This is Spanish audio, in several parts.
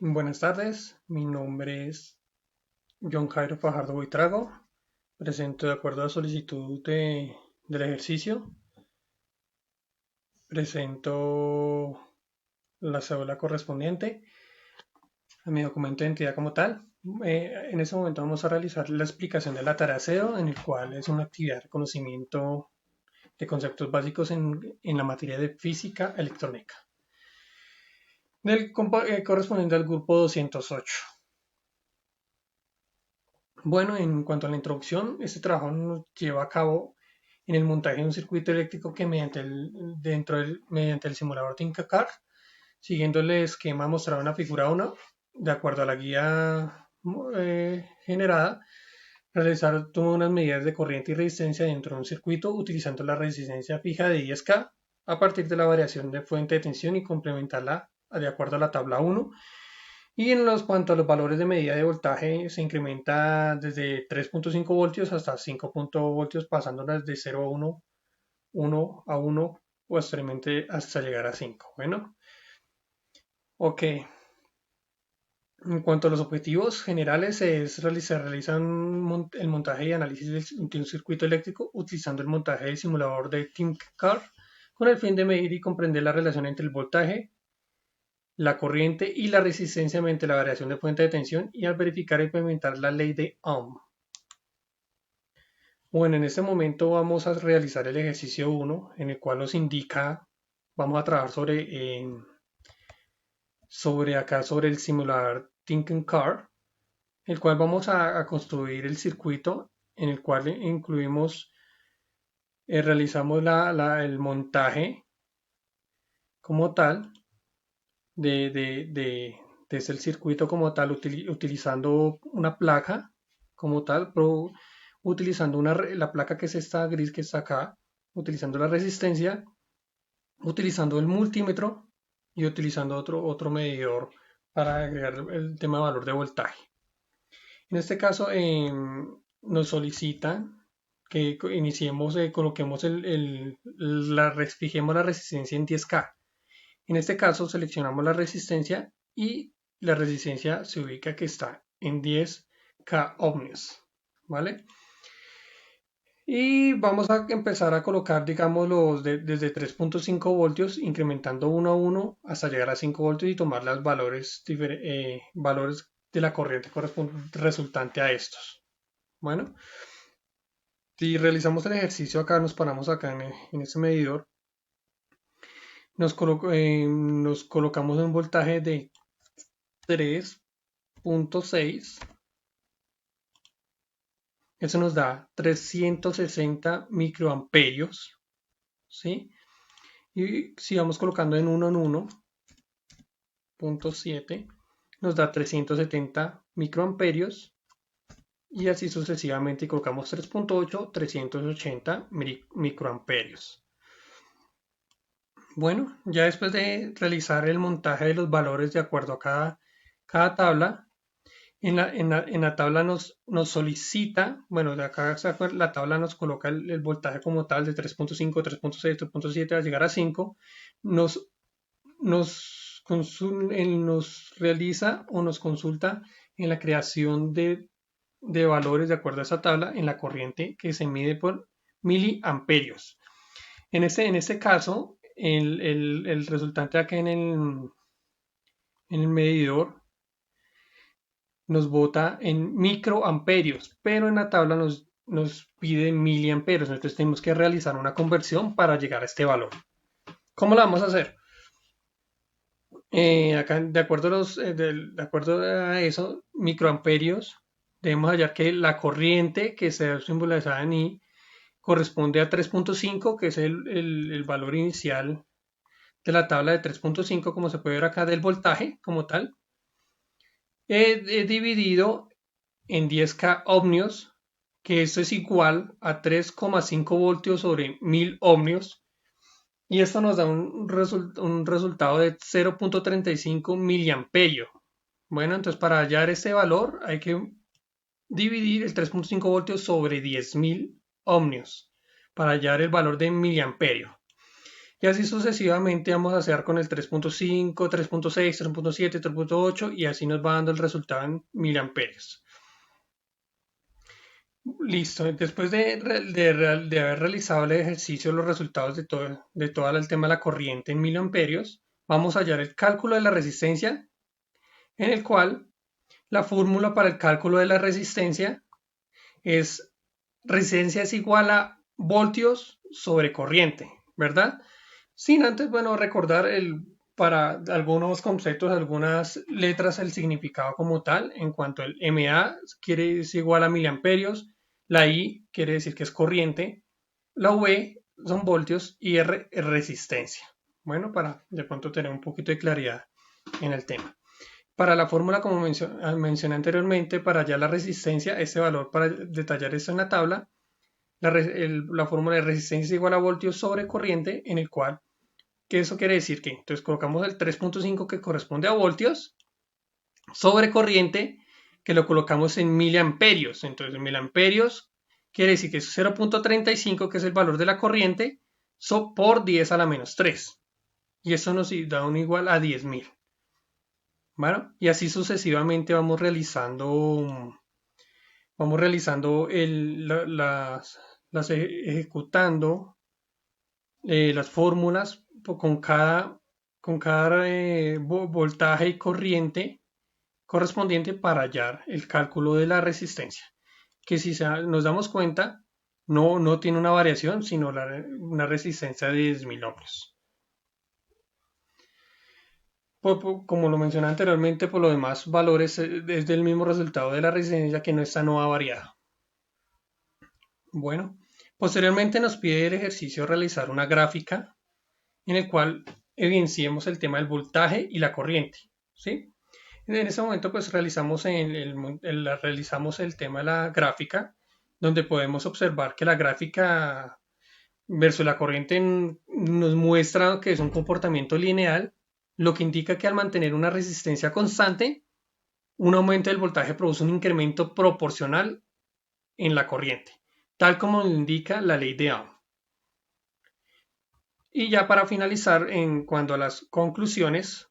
Buenas tardes, mi nombre es John Jairo Fajardo Buitrago. Presento de acuerdo a solicitud del ejercicio. Presento la cédula correspondiente a mi documento de identidad como tal. En este momento vamos a realizar la explicación de la tarea cero, en el cual es una actividad de conocimiento de conceptos básicos en la materia de física electrónica, correspondiente al grupo 208. Bueno, en cuanto a la introducción, este trabajo nos lleva a cabo en el montaje de un circuito eléctrico que mediante el simulador Tinkercad, siguiendo el esquema mostrado en la figura 1, de acuerdo a la guía generada, realizar todas unas medidas de corriente y resistencia dentro de un circuito utilizando la resistencia fija de 10K a partir de la variación de fuente de tensión y complementarla de acuerdo a la tabla 1. Y en cuanto a los valores de medida de voltaje, se incrementa desde 3.5 voltios hasta 5 voltios, pasando desde 0 a 1, 1 a 1 o hasta llegar a 5. Bueno, ok. En cuanto a los objetivos generales, se realiza el montaje y análisis de un circuito eléctrico utilizando el montaje del simulador de Tinkercad con el fin de medir y comprender la relación entre el voltaje, la corriente y la resistencia mediante la variación de fuente de tensión y al verificar e implementar la ley de Ohm. Bueno, en este momento vamos a realizar el ejercicio 1, en el cual nos indica, vamos a trabajar sobre el simulador Tinkercad, el cual vamos a construir el circuito en el cual incluimos, realizamos el montaje como tal desde el circuito como tal, utilizando una placa como tal, utilizando la placa que es esta gris que está acá, utilizando la resistencia, utilizando el multímetro y utilizando otro medidor para agregar el tema de valor de voltaje. En este caso nos solicita que iniciemos, coloquemos fijemos la resistencia en 10K. En este caso seleccionamos la resistencia y la resistencia se ubica que está en 10K ohmios, ¿vale? Y vamos a empezar a colocar, digamos, desde 3.5 voltios, incrementando 1 a 1 hasta llegar a 5 voltios y tomar los valores de la corriente resultante a estos. Bueno, si realizamos el ejercicio acá, nos paramos acá en este medidor, nos colocamos en un voltaje de 3.6. Eso nos da 360 microamperios, ¿sí? Y si vamos colocando en 1.7, nos da 370 microamperios. Y así sucesivamente, y colocamos 3.8, 380 microamperios. Bueno, ya después de realizar el montaje de los valores de acuerdo a cada tabla, en la tabla nos solicita, bueno, de acá la tabla nos coloca el voltaje como tal de 3.5, 3.6, 3.7 a llegar a 5, nos realiza o nos consulta en la creación de valores de acuerdo a esa tabla en la corriente que se mide por miliamperios. En este caso, el resultante acá en el medidor nos bota en microamperios, pero en la tabla nos pide miliamperios. Entonces tenemos que realizar una conversión para llegar a este valor. ¿Cómo la vamos a hacer? Acá, de acuerdo a eso, microamperios, debemos hallar que la corriente que se simbolizada en I corresponde a 3.5, que es el valor inicial de la tabla de 3.5, como se puede ver acá, del voltaje como tal. He dividido en 10K ohmios, que esto es igual a 3,5 voltios sobre 1000 ohmios. Y esto nos da un resultado de 0.35 miliamperio. Bueno, entonces para hallar este valor hay que dividir el 3.5 voltios sobre 10.000 ohmios para hallar el valor de miliamperio. Y así sucesivamente vamos a hacer con el 3.5, 3.6, 3.7, 3.8 y así nos va dando el resultado en miliamperios. Listo, después de haber realizado el ejercicio, los resultados de todo el tema de la corriente en miliamperios, vamos a hallar el cálculo de la resistencia, en el cual la fórmula para el cálculo de la resistencia es igual a voltios sobre corriente, ¿verdad? Sin antes, bueno, recordar para algunos conceptos, algunas letras, el significado como tal, en cuanto el MA es igual a miliamperios, la I quiere decir que es corriente, la V son voltios y R es resistencia. Bueno, para de pronto tener un poquito de claridad en el tema. Para la fórmula, como mencioné anteriormente, para hallar la resistencia, este valor, para detallar esto en la tabla, la fórmula de resistencia es igual a voltios sobre corriente, en el cual, ¿qué eso quiere decir? Que entonces colocamos el 3.5 que corresponde a voltios sobre corriente, que lo colocamos en miliamperios. Entonces, miliamperios quiere decir que es 0.35, que es el valor de la corriente, por 10 a la menos 3. Y eso nos da un igual a 10.000. Bueno, y así sucesivamente vamos realizando ejecutando las fórmulas con cada voltaje y corriente correspondiente para hallar el cálculo de la resistencia, que si nos damos cuenta, no tiene una variación, sino una resistencia de 10.000 ohmios. Como lo mencioné anteriormente, por los demás valores es del mismo resultado de la resistencia, que no está nueva variada. Bueno, posteriormente nos pide el ejercicio realizar una gráfica en el cual evidenciemos el tema del voltaje y la corriente, ¿sí? En ese momento pues realizamos el tema de la gráfica, donde podemos observar que la gráfica versus la corriente nos muestra que es un comportamiento lineal, lo que indica que al mantener una resistencia constante, un aumento del voltaje produce un incremento proporcional en la corriente, tal como lo indica la ley de Ohm. Y ya para finalizar, en cuanto a las conclusiones,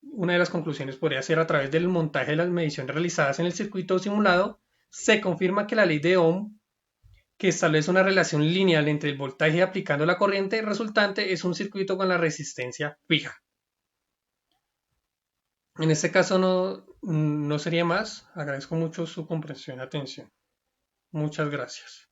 una de las conclusiones podría ser: a través del montaje de las mediciones realizadas en el circuito simulado, se confirma que la ley de Ohm, que establece una relación lineal entre el voltaje aplicando la corriente resultante, es un circuito con la resistencia fija. En este caso no sería más. Agradezco mucho su comprensión y atención. Muchas gracias.